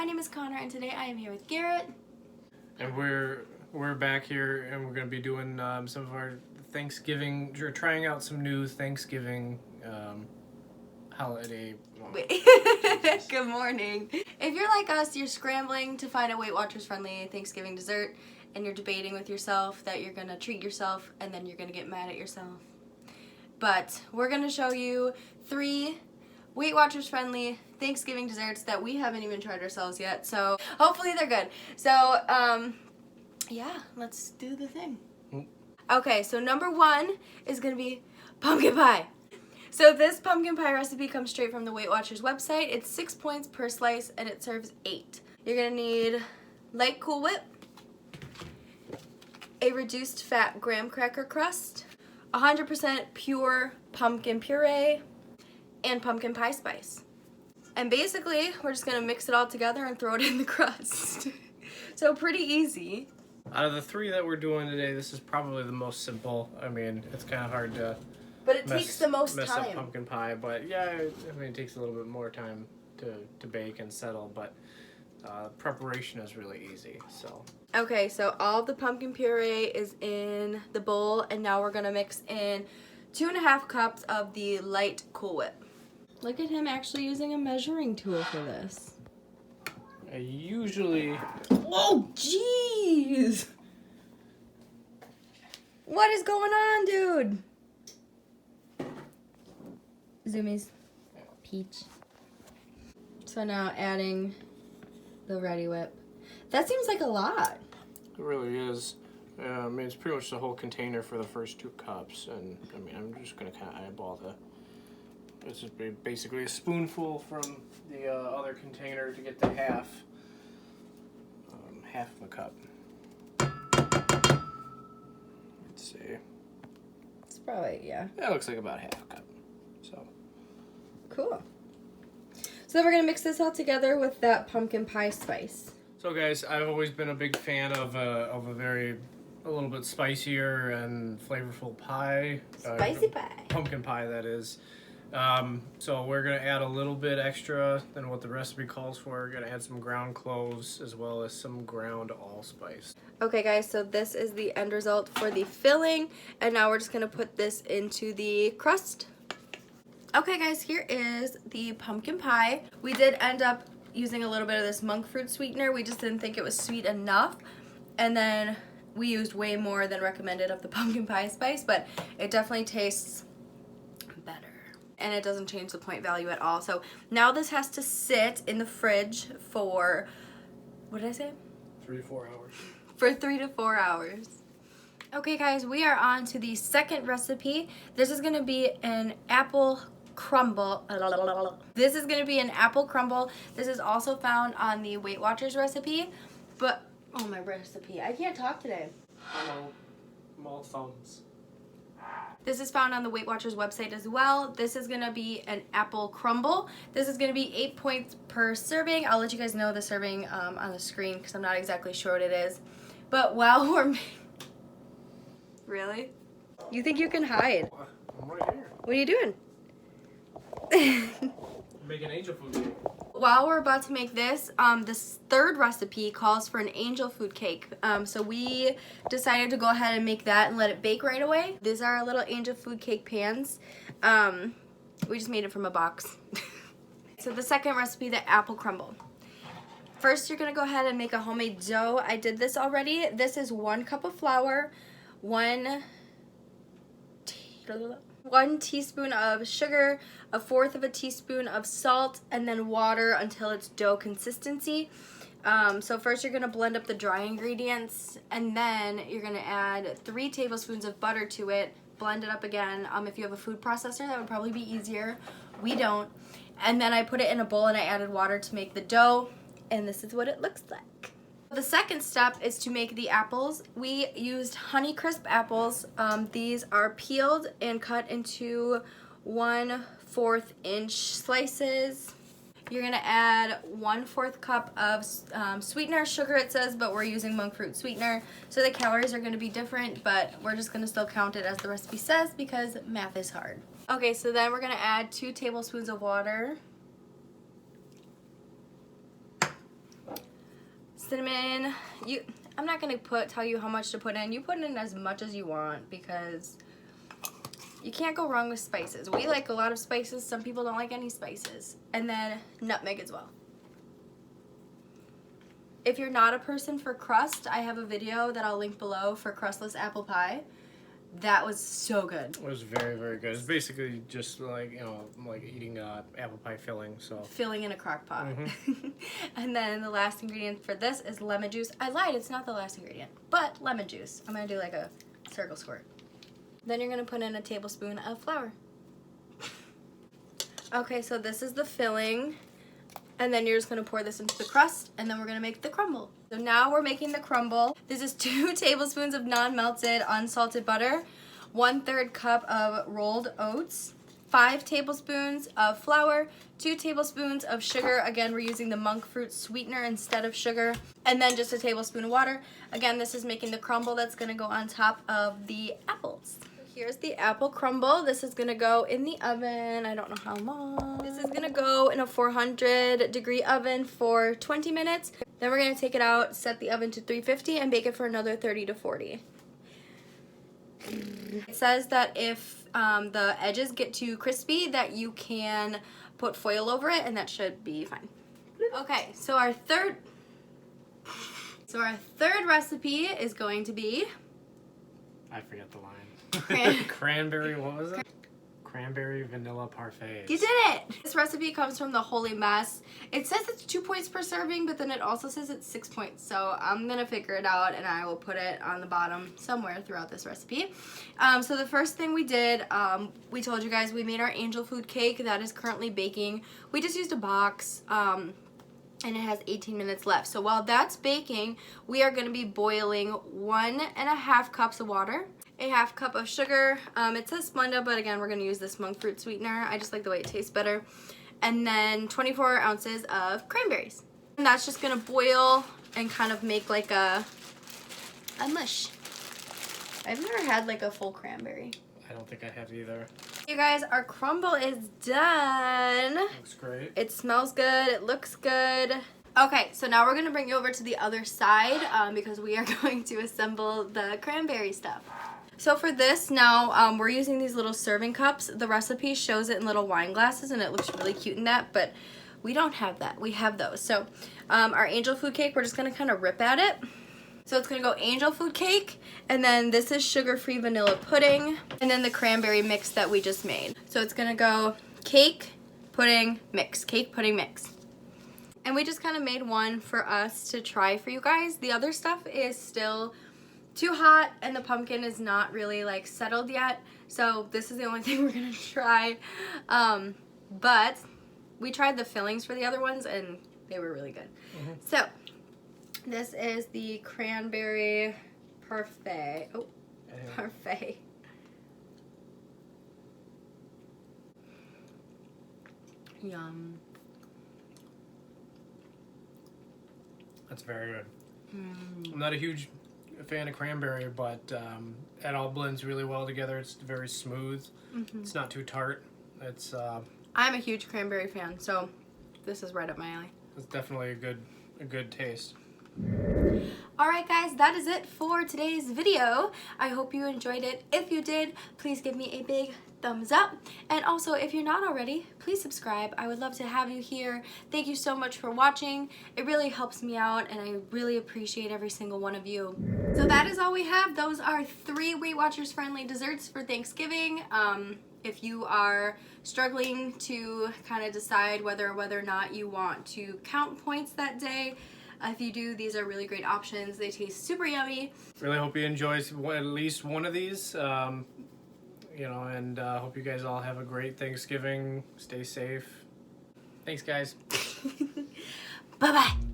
my name is Connor, and today I am here with Garrett. And we're back here, and we're going to be doing some of our Thanksgiving. We're trying out some new Thanksgiving holiday. Wait. Good morning. If you're like us, you're scrambling to find a Weight Watchers friendly Thanksgiving dessert, and you're debating with yourself that you're going to treat yourself, and then you're going to get mad at yourself. But we're going to show you 3 Weight Watchers friendly Thanksgiving desserts that we haven't even tried ourselves yet. So hopefully they're good. So yeah, let's do the thing. Okay, so number 1 is going to be pumpkin pie. So this pumpkin pie recipe comes straight from the Weight Watchers website. It's 6 points per slice and it serves 8. You're going to need light Cool Whip, a reduced fat graham cracker crust, 100% pure pumpkin puree, and pumpkin pie spice. And basically, we're just gonna mix it all together and throw it in the crust. So pretty easy. Out of the 3 that we're doing today, this is probably the most simple. I mean, it's kind of hard to But it takes the most mess time. up pumpkin pie, but yeah, I mean, it takes a little bit more time to bake and settle, but preparation is really easy, so. Okay, so all the pumpkin puree is in the bowl, and now we're gonna mix in 2.5 cups of the light Cool Whip. Look at him actually using a measuring tool for this. I usually... Oh, jeez! What is going on, dude? Zoomies. Peach. So now adding the Ready Whip. That seems like a lot. It really is. I mean, it's pretty much the whole container for the first 2 cups, and I mean, I'm just gonna kind of eyeball this is basically a spoonful from the other container to get to half of a cup. Let's see. It's probably, yeah. That looks like about half a cup. So. Cool. So then we're gonna mix this all together with that pumpkin pie spice. So guys, I've always been a big fan of a little bit spicier and flavorful pie. Spicy pie. Pumpkin pie, that is. So we're going to add a little bit extra than what the recipe calls for. We're going to add some ground cloves as well as some ground allspice. Okay guys, so this is the end result for the filling, and now we're just going to put this into the crust. Okay guys, here is the pumpkin pie. We did end up using a little bit of this monk fruit sweetener. We just didn't think it was sweet enough, and then we used way more than recommended of the pumpkin pie spice, but it definitely tastes better. And it doesn't change the point value at all. So now this has to sit in the fridge for, what did I say? 3 to 4 hours. For 3 to 4 hours. Okay guys, we are on to the second recipe. This is gonna be an apple crumble. This is gonna be an apple crumble. This is also found on the Weight Watchers recipe, but, oh my recipe, I can't talk today. Hello, more thumbs. This is found on the Weight Watchers website as well. This is gonna be an apple crumble. This is gonna be 8 points per serving. I'll let you guys know the serving on the screen because I'm not exactly sure what it is. But while we're Really? You think you can hide? I'm right here. What are you doing? Making angel food cake. While we're about to make this, this third recipe calls for an angel food cake. So we decided to go ahead and make that and let it bake right away. These are our little angel food cake pans. We just made it from a box. So the second recipe, the apple crumble. First, you're gonna go ahead and make a homemade dough. I did this already. This is 1 cup of flour, 1 teaspoon of sugar, 1/4 of a teaspoon of salt, and then water until it's dough consistency. So first you're gonna blend up the dry ingredients, and then you're gonna add 3 tablespoons of butter to it, blend it up again. If you have a food processor, that would probably be easier. We don't. And then I put it in a bowl and I added water to make the dough, and this is what it looks like. The second step is to make the apples. We used Honeycrisp apples. These are peeled and cut into 1/4 inch slices. You're gonna add 1/4 cup of sweetener, sugar it says, but we're using monk fruit sweetener. So the calories are gonna be different, but we're just gonna still count it as the recipe says because math is hard. Okay, so then we're gonna add 2 tablespoons of water. cinnamon. I'm not gonna tell you how much to put in. You put in as much as you want because you can't go wrong with spices. We like a lot of spices. Some people don't like any spices. And then nutmeg as well. If you're not a person for crust, I have a video that I'll link below for crustless apple pie. That was so good. It was very, very good. It's basically just like, you know, like eating apple pie filling. So filling in a crock pot. And then the last ingredient for this is lemon juice. I lied, it's not the last ingredient, but lemon juice. I'm gonna do like a circle squirt. Then you're gonna put in a tablespoon of flour. Okay, so this is the filling. And then you're just gonna pour this into the crust, and then we're gonna make the crumble. So now we're making the crumble. This is 2 tablespoons of non-melted unsalted butter, 1/3 cup of rolled oats, 5 tablespoons of flour, 2 tablespoons of sugar. Again, we're using the monk fruit sweetener instead of sugar, and then just a tablespoon of water. Again, this is making the crumble that's gonna go on top of the apples. Here's the apple crumble. This is gonna go in the oven. I don't know how long. This is gonna go in a 400-degree oven for 20 minutes. Then we're gonna take it out, set the oven to 350, and bake it for another 30 to 40. It says that if the edges get too crispy, that you can put foil over it, and that should be fine. Okay, so our third recipe is going to be, I forget the line. Cranberry, what was it? Cranberry vanilla parfait. You did it! This recipe comes from the Holy Mess. It says it's 2 points per serving, but then it also says it's 6 points. So I'm gonna figure it out, and I will put it on the bottom somewhere throughout this recipe. So the first thing we did, we told you guys we made our angel food cake that is currently baking. We just used a box. And it has 18 minutes left. So while that's baking, we are going to be boiling 1.5 cups of water, a 1/2 cup of sugar. It says Splenda, but again, we're going to use this monk fruit sweetener. I just like the way it tastes better. And then 24 ounces of cranberries. And that's just going to boil and kind of make like a mush. I've never had like a full cranberry. I don't think I have either. You guys, our crumble is done. Looks great. It smells good. It looks good. Okay, so now we're going to bring you over to the other side because we are going to assemble the cranberry stuff. So for this now, we're using these little serving cups. The recipe shows it in little wine glasses, and it looks really cute in that, but we don't have that. We have those. So our angel food cake, we're just going to kind of rip at it. So it's going to go angel food cake, and then this is sugar-free vanilla pudding, and then the cranberry mix that we just made. So it's going to go cake, pudding, mix. Cake, pudding, mix. And we just kind of made one for us to try for you guys. The other stuff is still too hot, and the pumpkin is not really like settled yet. So this is the only thing we're going to try. But we tried the fillings for the other ones, and they were really good. So this is the cranberry parfait. Oh, parfait. Yum. That's very good. I'm not a huge fan of cranberry, but it all blends really well together. It's very smooth. It's not too tart. It's. I'm a huge cranberry fan, so this is right up my alley. It's definitely a good taste. Alright guys, that is it for today's video. I hope you enjoyed it. If you did, please give me a big thumbs up. And also, if you're not already, please subscribe. I would love to have you here. Thank you so much for watching. It really helps me out, and I really appreciate every single one of you. So that is all we have. Those are 3 Weight Watchers friendly desserts for Thanksgiving. If you are struggling to kind of decide whether or not you want to count points that day, if you do, these are really great options. They taste super yummy. Really hope you enjoy at least one of these. You know, and hope you guys all have a great Thanksgiving. Stay safe. Thanks, guys. Bye-bye.